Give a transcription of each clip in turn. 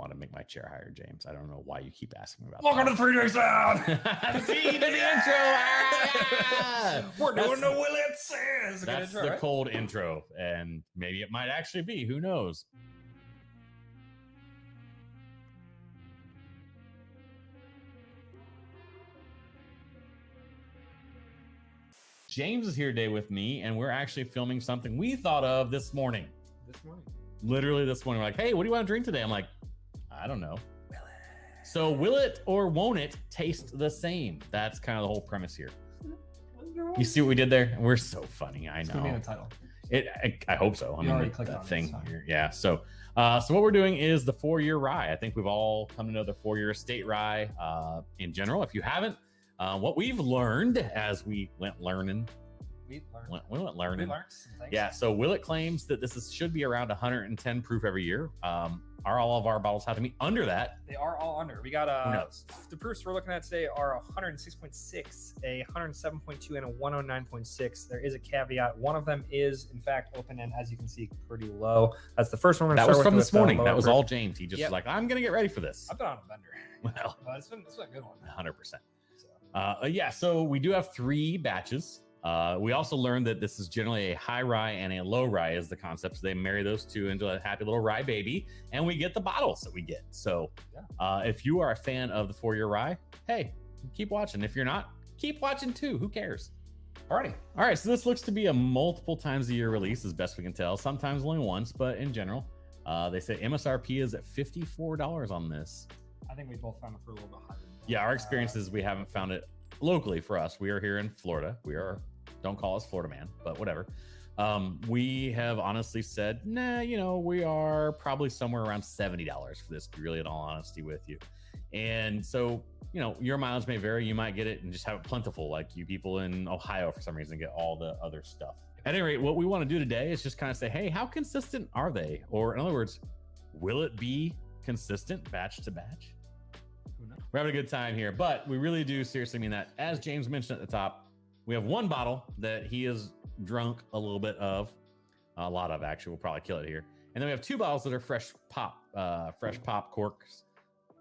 want to make my chair higher, James. I don't know why you keep asking me about Welcome to the 3-Day Sound. See the intro. We're doing the Willett Says. That's intro, the right? cold intro, and maybe it might actually be. Who knows? James is here today with me, and we're actually filming something we thought of this morning. Literally this morning. We're like, hey, what do you want to drink today? I'm like, I don't know. So will it or won't it taste the same? That's kind of the whole premise here. You see what we did there? We're so funny. I know. It's gonna be in the title. I hope so. I You already mean, clicked that on thing it, so. here. Yeah. So what we're doing is the 4-year rye. I think we've all come to know the 4-year estate rye in general. If you haven't, what we've learned as we went learning. We We went learning. learned some things. Yeah. So Willett claims that this should be around 110 proof every year. Are all of our bottles have to be under that? They are all under. We got Who knows? the proofs we're looking at today are 106.6, a 107.2, and a 109.6. There is a caveat. One of them is, in fact, open and, as you can see, pretty low. That's the first one we're going That to was start from with. this morning. Lower That was proof. all James. He just Yep. was like, I'm gonna get ready for this. I've been on a bender. Well, But it's been a good one. 100%. So, Yeah, so we do have 3 batches. We also learned that this is generally a high rye and a low rye is the concept. So they marry those two into a happy little rye baby, and we get the bottles that we get. So if you are a fan of the 4-year rye, hey, keep watching. If you're not, keep watching too. Who cares? alrighty. All right, so this looks to be a multiple times a year release, as best we can tell. Sometimes only once, but in general, they say MSRP is at $54 on this. I think we both found it for a little bit higher. Yeah, our experience is we haven't found it locally for us. We are here in Florida. Don't call us Florida man, but whatever. We have honestly said, nah, we are probably somewhere around $70 for this, really, in all honesty with you. And so, your mileage may vary. You might get it and just have it plentiful, like you people in Ohio for some reason get all the other stuff. At any rate, what we want to do today is just kind of say, hey, how consistent are they? Or in other words, will it be consistent batch to batch? We're having a good time here, but we really do seriously mean that. As James mentioned at the top, we have 1 bottle that he is drunk a little bit of, a lot of actually. We'll probably kill it here. And then we have 2 bottles that are fresh pop corks.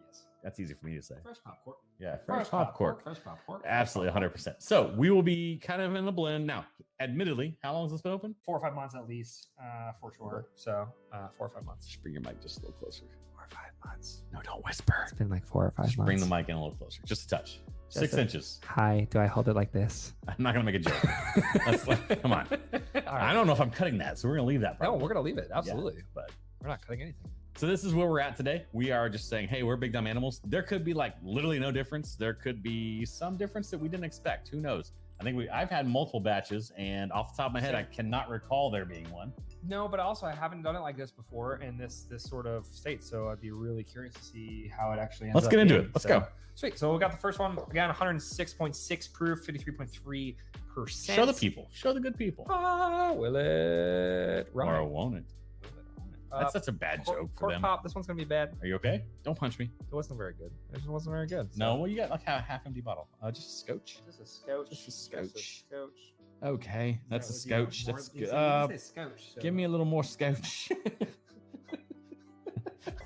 Yes. That's easy for me to say. Fresh pop cork. Yeah, fresh pop cork. Fresh pop cork. Absolutely, 100%. So we will be kind of in a blend now. Admittedly, how long has this been open? 4 or 5 months at least, for sure. So 4 or 5 months. Just bring your mic just a little closer. 4 or 5 months. No, don't whisper. It's been like 4 or 5 Just months. bring the mic in a little closer. Just a touch. Just 6 a- inches. Hi, do I hold it like this? I'm not gonna make a joke. Come on. I don't know if I'm cutting that, so we're gonna leave that. No, part. we're gonna leave it. Absolutely. Yeah, but We're not cutting anything. so this is where we're at today. We are just saying, hey, we're big dumb animals. There could be like literally no difference. There could be some difference that we didn't expect. Who knows? I think I've had multiple batches, and off the top of my head, I cannot recall there being one. No, but also I haven't done it like this before in this sort of state, so I'd be really curious to see how it actually ends Let's up get into being. it. Let's So, go. Sweet. So we got the first one again, 106.6 proof, 53.3%. Show the people. Show the good people. Will it? Or won't it? That's such a bad joke for cork them. pop. This one's gonna be bad. Are you okay? Don't punch me. It wasn't very good. It just wasn't very good. No, well, you got like a half empty bottle. Just a scotch. Just a scotch. Just a scotch. Scotch. Okay, that's a Is that what scotch. you That's want? good. You say scotch. So. Give me a little more scotch.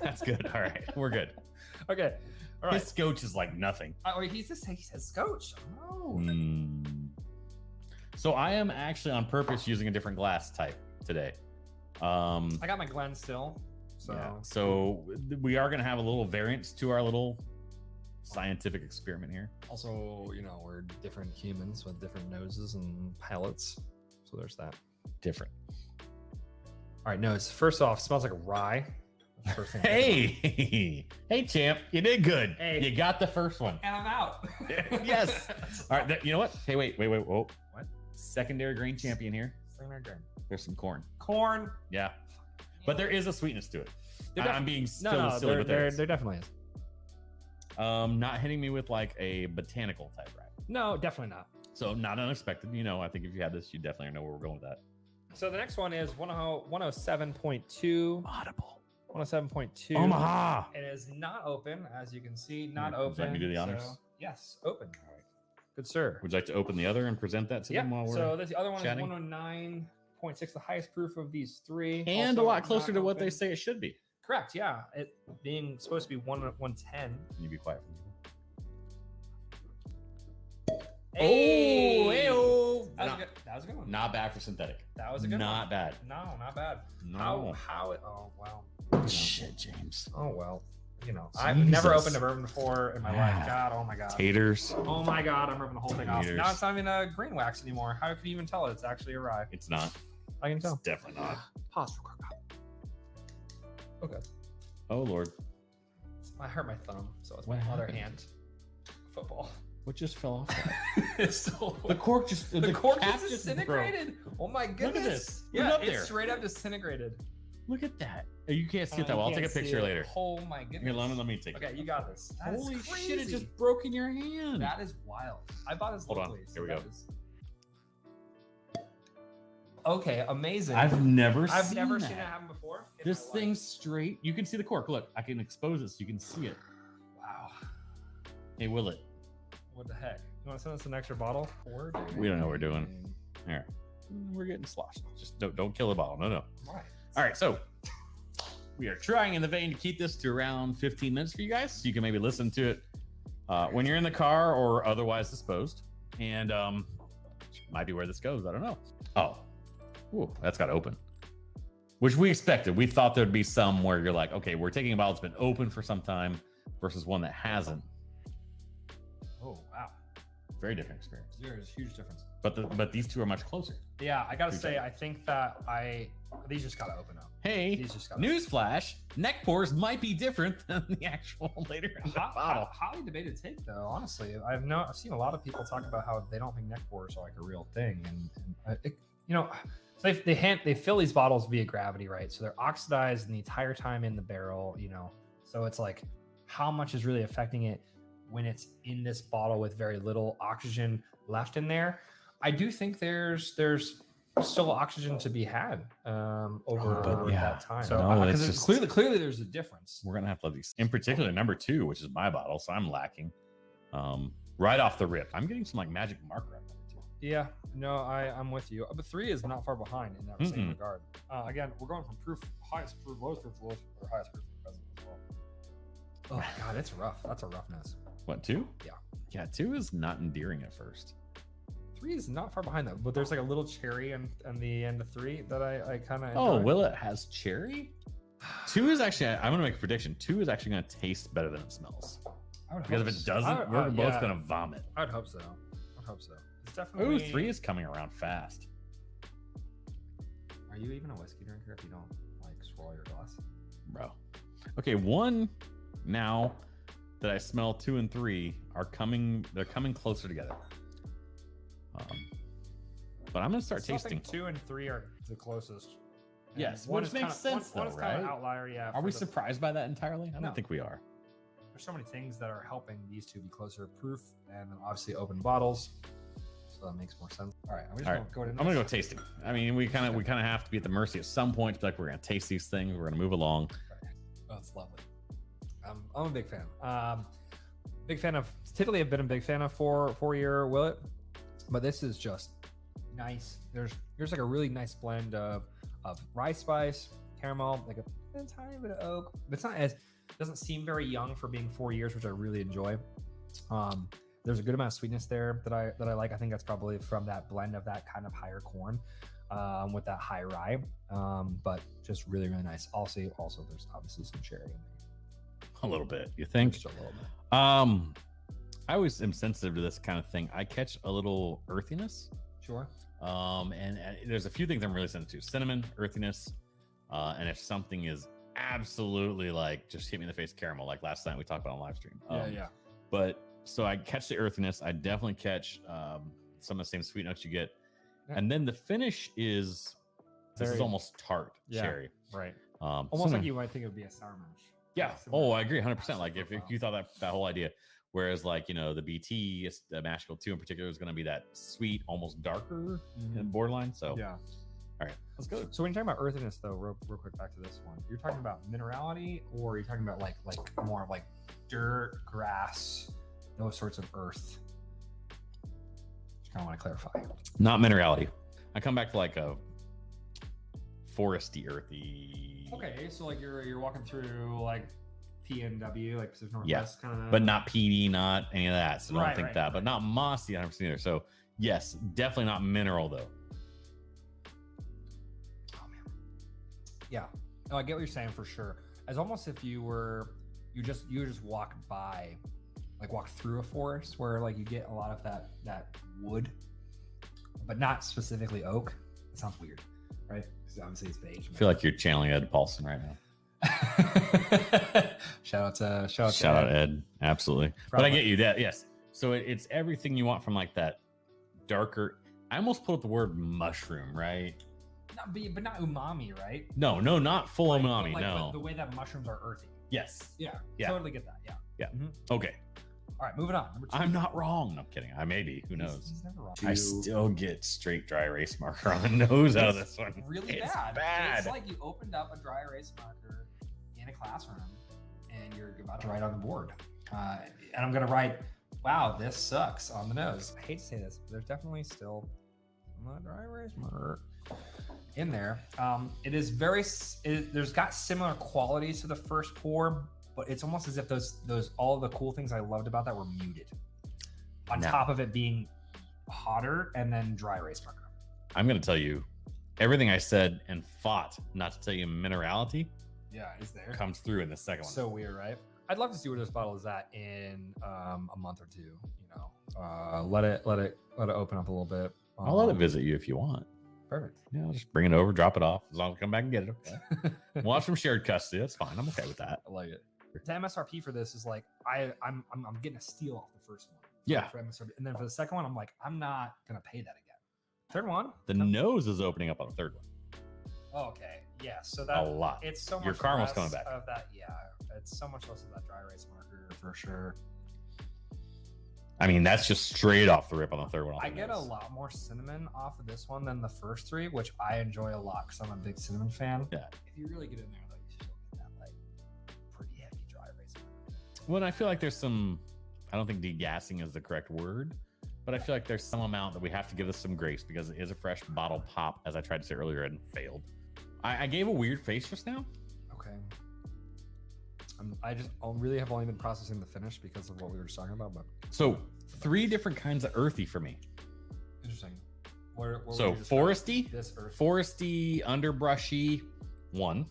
That's good. All right, we're good. Okay. All right. His scotch is like nothing. Oh, he says scotch. Oh. So I am actually on purpose using a different glass type today. I got my Glen still. So. Yeah. So we are going to have a little variance to our little scientific experiment here. Also, we're different humans with different noses and palates. So there's that. Different. All right, nose. First off, smells like a rye. That's the first thing I Hey, hey, champ, you did good. Hey. You got the first one. and I'm out. Yes. All right. You know what? Hey, wait. Whoa. What? Secondary grain champion here. There's some corn. Corn. Yeah. But there is a sweetness to it. I'm being silly, but there definitely is. Not hitting me with like a botanical type, right? No, definitely not. So not unexpected. I think if you had this, you definitely know where we're going with that. So the next one is 107.2. Audible. 107.2. Omaha. It is not open, as you can see. Not Would you open. like me to do the honors? So, yes, open. All right. Good sir. Would you like to open the other and present that to Yeah. them while we're So the other one chatting? is 109.6, the highest proof of these 3. And Also a lot closer not to what they open. say it should be. Correct. Yeah. It being supposed to be 110. Can you be quiet? Hey! Hey-o. That was, Not- a good, that was a good one. Not bad for synthetic. That was a good Not one. bad. No, not bad. No. How it, oh, wow. Shit, James. Oh, well. I've never Jesus. opened a bourbon before in my Yeah. life. God, oh my God. Taters. Oh my God, I'm ripping the whole thing off. Taters. Now it's not even a green wax anymore. How can you even tell it's actually a rye? It's not. I can It's tell. definitely not. Pause for quick. Okay. Oh, Lord. I hurt my thumb, so it's What my other happened? hand. Football. What just fell off? It's so The cork just... the cork cap just just broke. disintegrated. Oh my goodness. this. Put it Yeah, up it's there. straight up disintegrated. Look at that. You can't see it Oh, that well. I'll you take a can't see picture it. later. Oh my goodness. Here, let me take it. Okay, you got this. That is Holy crazy. shit, it just broke in your hand. That is wild. I bought this Hold on. locally. Here we that go. is- Okay, amazing. I've never I've seen never that. seen it happen before. in This my life. thing's straight. You can see the cork. Look, I can expose it so you can see it. Wow. Hey, Willett. What the heck? You want to send us an extra bottle? We don't know what we're doing. All right. We're getting sloshed. Just don't kill the bottle. No. Why? All right, so we are trying in the vein to keep this to around 15 minutes for you guys, so you can maybe listen to it when you're in the car or otherwise disposed. And might be where this goes. I don't know. Oh, ooh, that's got open, which we expected. We thought there'd be some where you're like, okay, we're taking a bottle that's been open for some time versus one that hasn't. Oh wow. Very different experience. There's a huge difference. But these two are much closer. Yeah, I gotta Huge say, difference. I think that these just gotta open up. Hey, These just gotta newsflash: neck pours might be different than the actual later in the bottle. Highly debated take though. Honestly, I've seen a lot of people talk about how they don't think neck pours are like a real thing, and so they fill these bottles via gravity, right? So they're oxidized the entire time in the barrel, So it's like, how much is really affecting it when it's in this bottle with very little oxygen left in there? I do think there's still oxygen to be had over yeah. that time. No, So it's because just- clearly there's a difference. We're gonna have to love these. In particular, number 2, which is my bottle, so I'm lacking. Right off the rip, I'm getting some like magic marker on number 2. Yeah, no, I'm with you. But 3 is not far behind in that same regard. Again, we're going from highest proof, lowest proof, or highest proof present as well. Oh God, it's rough. That's a roughness. What, 2? Yeah. Yeah, 2 is not endearing at first. 3 is not far behind though, but there's like a little cherry on the end of 3 that I kind of. Oh, Willett has cherry. 2 is actually. I'm gonna make a prediction. 2 is actually gonna taste better than it smells. I would Because hope if it so. doesn't, we're both gonna vomit. I'd hope so. It's definitely. Ooh, 3 is coming around fast. Are you even a whiskey drinker if you don't like swirl your glass? Bro. Okay, 1 now that I smell 2 and 3 are coming. They're coming closer together. But I'm gonna start Still tasting. think 2 and 3 are the closest. And Yes, one which is makes kinda- sense One though, is kind of right? an outlier, yeah. Are for we the- surprised by that entirely? I No. don't think we are. There's so many things that are helping these two be closer to proof, and then obviously open bottles, so that makes more sense. All right, I'm just All gonna right, go to. I'm gonna go tasting. I mean, we kind of have to be at the mercy at some point to be like, we're gonna taste these things. We're gonna move along. Oh, it's lovely. I'm a big fan. Big fan of. Typically, I've been a big fan of 4-year Willett, but this is just nice. There's like a really nice blend of rye spice, caramel, like a tiny bit of oak. But it's not as doesn't seem very young for being 4 years, which I really enjoy. There's a good amount of sweetness there that I like. I think that's probably from that blend of that kind of higher corn with that high rye, but just really nice. Also, there's obviously some cherry in there. A little bit, you think? Just a little bit. I always am sensitive to this kind of thing. I catch a little earthiness. Sure. And there's a few things I'm really sensitive to: cinnamon, earthiness, and if something is absolutely like just hit me in the face, caramel, like last night we talked about on live stream. Yeah. But so I catch the earthiness. I definitely catch some of the same sweet notes you get, Yeah. and then the finish is this is Very- almost tart cherry. Right. Almost Almost like you might think it would be a sour mash. Yeah. Similar. Oh, I agree 100%. Like if profile. you thought that whole idea, whereas like, the BT, the mash bill 2 in particular is going to be that sweet, almost darker borderline. So, Yeah. all right, let's go. So when you're talking about earthiness, though, real quick back to this one, you're talking about minerality, or you're talking about like more of like dirt, grass, those sorts of earth. Just kind of want to clarify. Not minerality. I come back to like a foresty, earthy. Okay, so like you're walking through like PNW, like Pacific Northwest, Yes, kind of, but not PD, not any of that. So don't Right, think right, that. right. But not mossy 100% either. So yes, definitely not mineral though. Oh man, yeah. No, I get what you're saying for sure. It's almost if you just walk by, like walk through a forest where like you get a lot of that wood, but not specifically oak. It sounds weird, right? Because obviously it's beige. I feel like you're channeling Ed Paulson right now. shout out Shout out Ed, absolutely. But Probably. I get you that. Yes, so it's everything you want from like that darker. I almost put up the word mushroom, right? But not umami, right? No, not full Like, umami. but no. the way that mushrooms are earthy. Yes. Yeah, Yeah. totally get that. Yeah. Okay. All right, moving on. Number 2. I'm not wrong. No, I'm kidding. I may be. Who knows? He's never wrong. I still get straight dry erase marker on the nose out of this one. Really It's bad. bad. It's like you opened up a dry erase marker in a classroom and you're about to write on the board. And I'm going to write, wow, this sucks on the nose. I hate to say this, but there's definitely still a dry erase marker in there. It is there's got similar qualities to the first pour, but it's almost as if those all the cool things I loved about that were muted. On top of it being hotter and then dry erase marker. I'm going to tell you everything I said and fought not to tell you minerality Yeah, it's there. comes through in the second one. So weird, right? I'd love to see where this bottle is at in a month or two. You know, let it open up a little bit. I'll let it visit you if you want. Perfect. Yeah, I'll just bring it over, drop it off. As long as I come back and get it. Okay. We'll have some shared custody. That's fine. I'm okay with that. I like it. The MSRP for this is like I'm getting a steal off the first one. Yeah. For MSRP, and then for the second one, I'm like I'm not gonna pay that again. Third one. The nose is opening up on the third one. Oh, okay. Yeah. So that A lot. It's so much. Your caramel's less coming back. Of that. Yeah. It's so much less of that dry erase marker for sure. I mean, that's just straight off the rip on the third one. I get a lot more cinnamon off of this one than the first 3, which I enjoy a lot because I'm a big cinnamon fan. Yeah. If you really get in there, though, you still get that like pretty heavy dry erase marker. Well, and I feel like there's some, I don't think degassing is the correct word, but I feel like there's some amount that we have to give this some grace because it is a fresh bottle pop, as I tried to say earlier and failed. I gave a weird face just now. Okay. I really have only been processing the finish because of what we were just talking about, but So 3 different kinds of earthy for me. interesting. What So would you describe foresty, this earth? foresty, underbrushy, 1,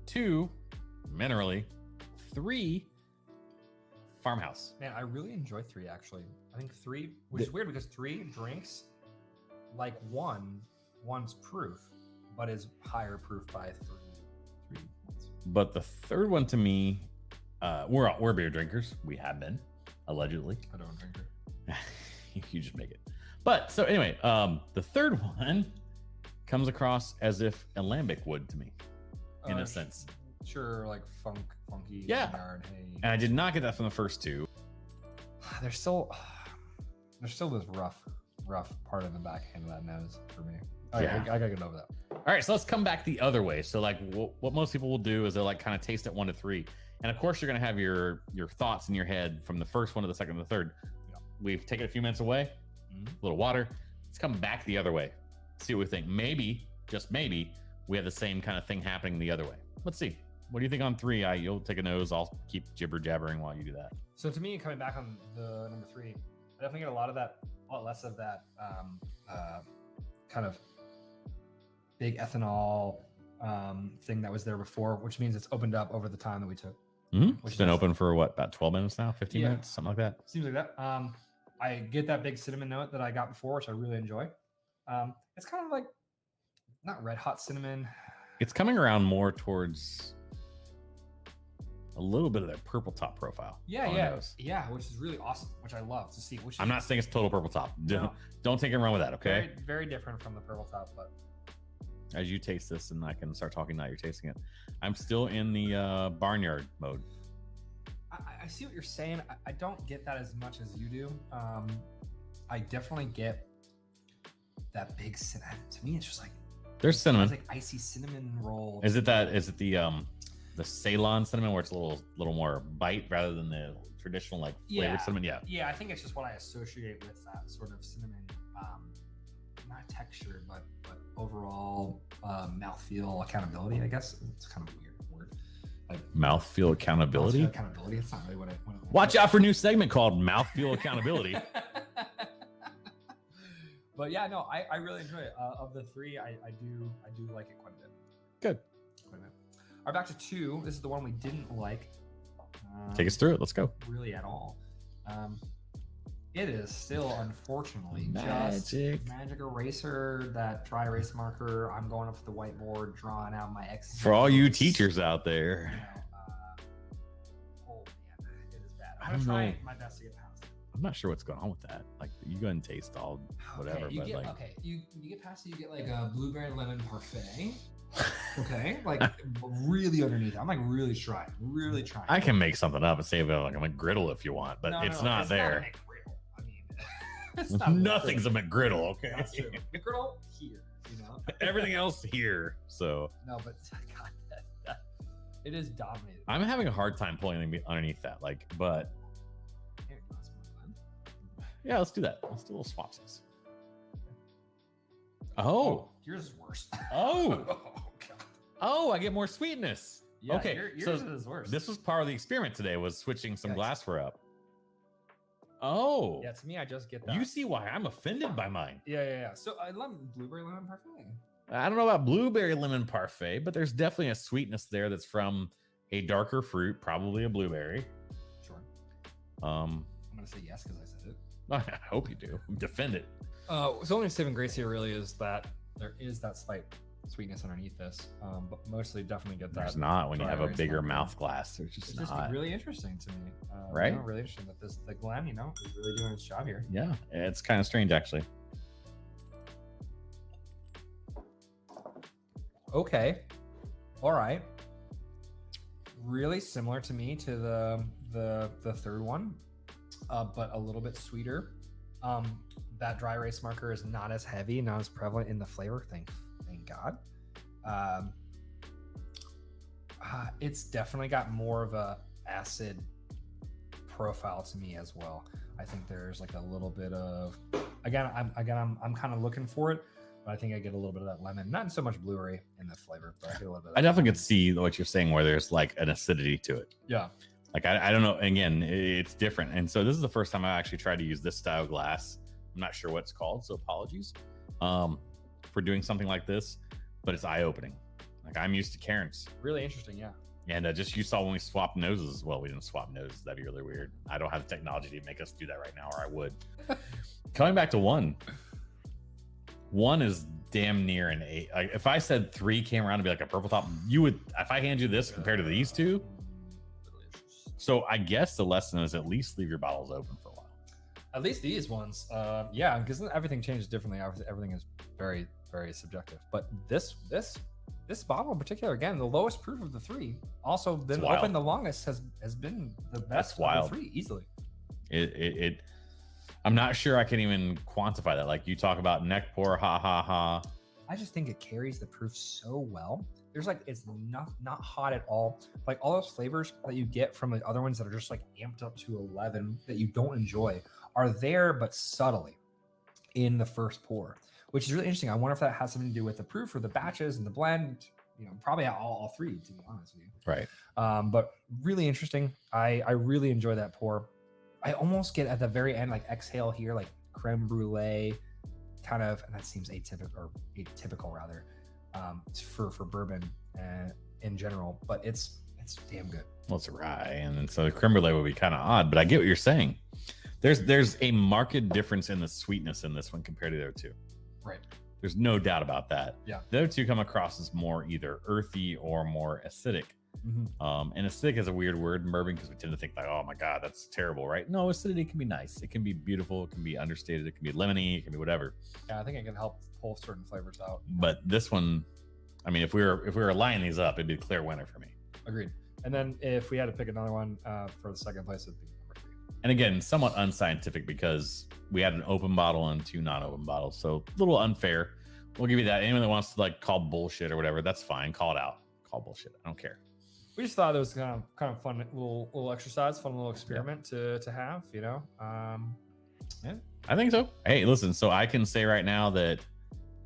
2, minerally, 3, farmhouse. Man, I really enjoy 3 actually. I think 3, which is weird because 3 drinks like one's proof, but is higher proof by 3 points. But the third one to me, we're beer drinkers. We have been, allegedly. I don't drink it. You just make it. But so anyway, the third one comes across as if alembic would to me, in a sense. Sure, like funky. Yeah. Yard, hey. And I did not get that from the first 2. There's still this rough part in the backhand of that nose for me. Yeah. I gotta get over that. All right, so let's come back the other way. So like what most people will do is they'll like kind of taste it 1 to 3. And of course you're gonna have your thoughts in your head from the first one to the second to the third. Yeah. We've taken a few minutes away, a little water. Let's come back the other way. See what we think. Maybe, just maybe, we have the same kind of thing happening the other way. Let's see. What do you think on 3? You'll take a nose. I'll keep jibber jabbering while you do that. So to me, coming back on the number 3, I definitely get a lot less of that kind of big ethanol thing that was there before, which means it's opened up over the time that we took. It's been open for what, about 12 minutes now? 15 Yeah. minutes? Something like that? Seems like that. I get that big cinnamon note that I got before, which I really enjoy. It's kind of like not red hot cinnamon. It's coming around more towards a little bit of that purple top profile. on the nose. Yeah, which is really awesome, which I love to see. Which I'm not saying it's total purple top. No. Don't take it wrong with that, okay? very, very different from the purple top, but As you taste this, and I can start talking now, you're tasting it. I'm still in the barnyard mode. I see what you're saying. I don't get that as much as you do. I definitely get that big cinnamon. To me, it's just like There's cinnamon. it's like icy cinnamon roll. Is it the Ceylon cinnamon where it's a little more bite rather than the traditional like flavored cinnamon? Yeah. Yeah, I think it's just what I associate with that sort of cinnamon not texture, but overall mouthfeel accountability. I guess it's kind of a weird word. Like Mouthfeel accountability. mouthfeel accountability. It's not really what I want to Watch out for a new segment called Mouthfeel Accountability. But yeah, no, I really enjoy it. Of the three, I do like it quite a bit. Good. Quite a bit. All right, back to 2. This is the one we didn't like. Take us through it. Let's go. Really at all. It is still, unfortunately, just Magic. Magic Eraser, that dry erase marker. I'm going up to the whiteboard, drawing out my X's. For all you teachers out there. Oh man, it is bad. I I'm don't gonna know. try my best to get past it. I'm not sure what's going on with that. Like, you go and taste all whatever, Okay, you get past it, you get like a blueberry lemon parfait. Okay, like really underneath. I'm like really trying. I can make something up and say about like a McGriddle if you want, but No, it's no, not there. Not a McGriddle. I mean, it's not a Nothing's a McGriddle. McGriddle, okay? That's true. McGriddle here, you know. Everything else here. So No, but God, that it is dominated. I'm having a hard time pulling anything underneath that. Like, but Here, you want some more fun? yeah, let's do that. Let's do a little swapsies. Oh, yours is worse. oh, God. oh! I get more sweetness. Yeah, Okay, yours so is worse. this was part of the experiment today. Was switching some Yikes. glassware up. Oh, Yeah, to me, I just get that. you see why I'm offended by mine. Yeah. So I love blueberry lemon parfait. I don't know about blueberry lemon parfait, but there's definitely a sweetness there that's from a darker fruit, probably a blueberry. Sure. Um, I'm gonna say yes because I said it. I hope you do. Defend it. So only saving grace here really is that there is that slight sweetness underneath this, but mostly definitely get that. There's not when you dry have a erase bigger marker. mouth glass. There's just It's just not. really interesting to me. Right? Really interesting that the Glen, is really doing its job here. Yeah, it's kind of strange actually. Okay. All right. Really similar to me to the third one, but a little bit sweeter. That dry erase marker is not as heavy, not as prevalent in the flavor. Thank God. It's definitely got more of a acid profile to me as well. I think there's like a little bit of I'm kind of looking for it, but I think I get a little bit of that lemon, not so much blueberry in the flavor, but I get a little bit. I definitely could see what you're saying where there's like an acidity to it. Yeah. Like I don't know. Again, it's different, and so this is the first time I actually tried to use this style glass. I'm not sure what it's called, so apologies for doing something like this, but it's eye-opening. Like I'm used to Karen's. Really interesting, yeah. And just you saw when we swapped noses. Well, we didn't swap noses. That'd be really weird. I don't have the technology to make us do that right now, or I would. Coming back to 1. 1 is damn near an 8. Like, if I said 3 came around to be like a purple top, you would. If I hand you this compared to these two, so I guess the lesson is at least leave your bottles open for a while. At least these ones, yeah, because everything changes differently. Obviously, everything is very, very subjective. But this bottle in particular, again, the lowest proof of the 3, also been wild. open the longest, has been the best wild. of the 3 easily. It I'm not sure I can even quantify that. Like you talk about neck pour, ha. I just think it carries the proof so well. There's like, it's not hot at all. Like all those flavors that you get from the other ones that are just like amped up to 11 that you don't enjoy are there, but subtly in the first pour, which is really interesting. I wonder if that has something to do with the proof or the batches and the blend. Probably all 3, to be honest with you. Right. But really interesting. I really enjoy that pour. I almost get at the very end, like exhale here, like creme brulee kind of, and that seems atypical rather, for bourbon in general, but it's damn good. Well, it's a rye, and so the creme brulee would be kind of odd, but I get what you're saying. There's a marked difference in the sweetness in this one compared to the other 2. Right. There's no doubt about that. Yeah. The other 2 come across as more either earthy or more acidic. Mm-hmm. And acidic is a weird word in bourbon because we tend to think like, oh my God, that's terrible, right? No, acidity can be nice. It can be beautiful. It can be understated. It can be lemony. It can be whatever. Yeah, I think it can help pull certain flavors out. But this one, I mean, if we were lining these up, it'd be a clear winner for me. Agreed. And then if we had to pick another one for the second place, it'd be number 3. And again, somewhat unscientific because we had an open bottle and 2 non-open bottles. So a little unfair. We'll give you that. Anyone that wants to like call bullshit or whatever, that's fine. Call it out. Call bullshit. I don't care. We just thought it was kind of fun little exercise, fun little experiment to have, Yeah. I think so. Hey, listen, so I can say right now that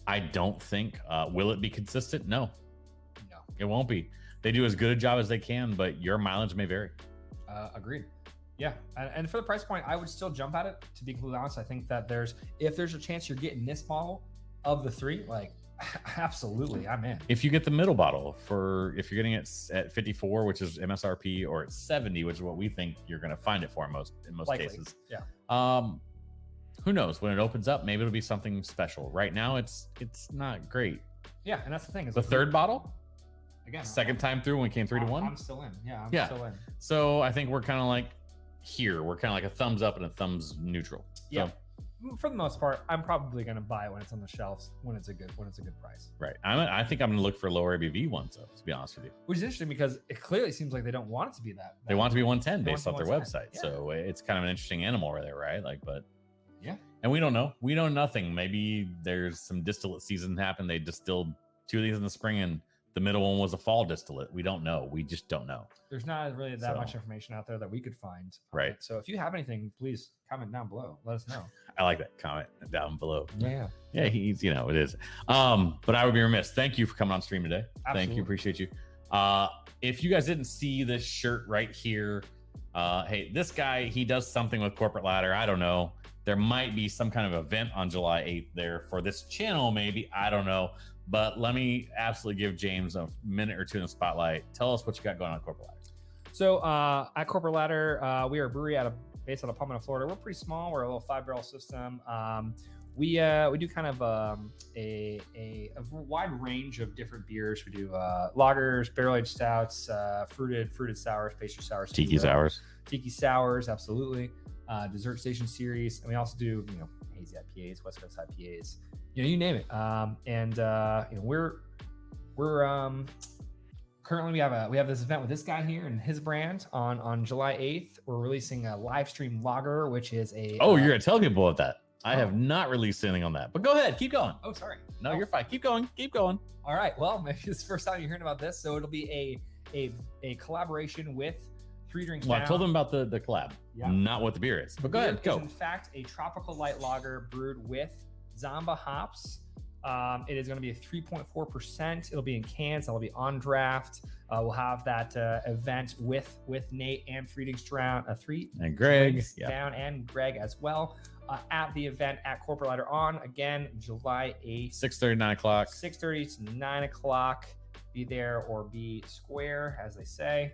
I don't think. Will it be consistent? No, No. it won't be. They do as good a job as they can, but your mileage may vary. Agreed. Yeah, and for the price point, I would still jump at it. To be completely honest, I think that if there's a chance you're getting this model of the three, like absolutely, I'm in. If you get the middle bottle if you're getting it at 54, which is MSRP, or at 70, which is what we think you're going to find it for in most Likely. cases. Yeah. Who knows? When it opens up, maybe it'll be something special. Right now, it's not great. Yeah, and that's the thing. Is The third bottle, again, second time through when we came 3-1. I'm still in. Yeah, Yeah. still in. So I think we're kind of like here. We're kind of like a thumbs up and a thumbs neutral. Yeah. So, For the most part, I'm probably going to buy it when it's on the shelves, when it's a good price. right. I think I'm going to look for lower ABV ones, though, to be honest with you. Which is interesting because it clearly seems like they don't want it to be that. They want it to be 110 They based want off it their to be 110, website. So it's kind of an interesting animal right there, right? Like, but yeah. And we don't know. We know nothing. Maybe there's some distillate season happened. They distilled 2 of these in the spring and the middle one was a fall distillate. We don't know. We just don't know. There's not really that So- much information out there that we could find. Right. So if you have anything, please comment down below. Let us know. I like that comment down below. Yeah. Yeah, he's, it is. But I would be remiss. Thank you for coming on stream today. Thank Absolutely. you. Appreciate you. If you guys didn't see this shirt right here, hey, this guy, he does something with Corporate Ladder. I don't know. There might be some kind of event on July 8th there for this channel, maybe. I don't know. But let me absolutely give James a minute or two in the spotlight. Tell us what you got going on at Corporate Ladder. So at Corporate Ladder, we are a brewery based out of Palmetto, Florida. We're pretty small. We're a little 5-barrel system. We do kind of a wide range of different beers. We do lagers, barrel-aged stouts, fruited sours, pastry sours, Tiki sours. Absolutely. Dessert Station series, and we also do hazy IPAs, West Coast IPAs, you name it. We're currently we have this event with this guy here and his brand on July 8th. We're releasing a live stream lager, which is a you're gonna tell people about that. I have not released anything on that, but go ahead, keep going. Oh, sorry. No, you're fine. Keep going. All right. Well, maybe it's the first time you're hearing about this, so it'll be a collaboration with Three Drinks Well, Down. I told them about the collab, Yeah. not what the beer is. But go ahead, Is go. in fact a tropical light lager brewed with Zamba hops. It is going to be a 3.4%. It'll be in cans. It'll be on draft. We'll have that event with Nate and Three Drinks Down, And Greg, Drinks Down, and Greg as well at the event at Corporate Ladder on again July 8th, 6:30, 9 o'clock. 6:30 to 9 o'clock. Be there or be square, as they say.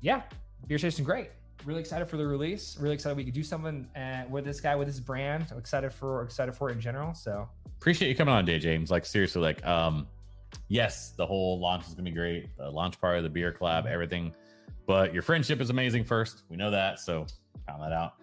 Yeah, beer tasting great. Really excited for the release. Really excited we could do something with this guy, with his brand. I'm excited for it in general. So Appreciate you coming on today, James. Like seriously, like yes, the whole launch is gonna be great. The launch party, the beer collab, everything. But your friendship is amazing first. We know that, so count that out.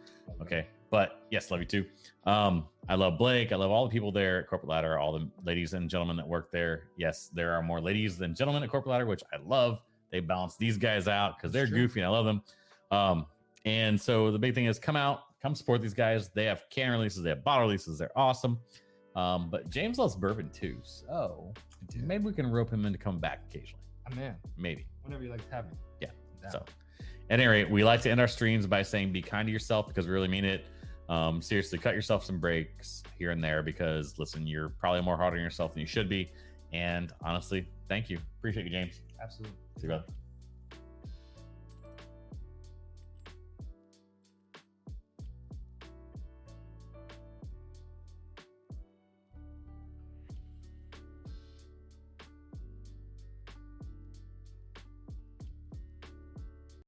Okay. But yes, love you too. I love Blake. I love all the people there at Corporate Ladder, all the ladies and gentlemen that work there. Yes, there are more ladies than gentlemen at Corporate Ladder, which I love. They balance these guys out because they're goofy and I love them. And so the big thing is come support these guys. They have can releases, they have bottle releases. They're awesome. But James loves bourbon too. So maybe we can rope him into coming back occasionally. I'm in. Maybe. Whenever you like to have me. Yeah. Down. So at any rate, we like to end our streams by saying be kind to yourself because we really mean it. Seriously, cut yourself some breaks here and there because listen, you're probably more hard on yourself than you should be. And honestly, thank you. Appreciate you, James. Absolutely. See you, brother.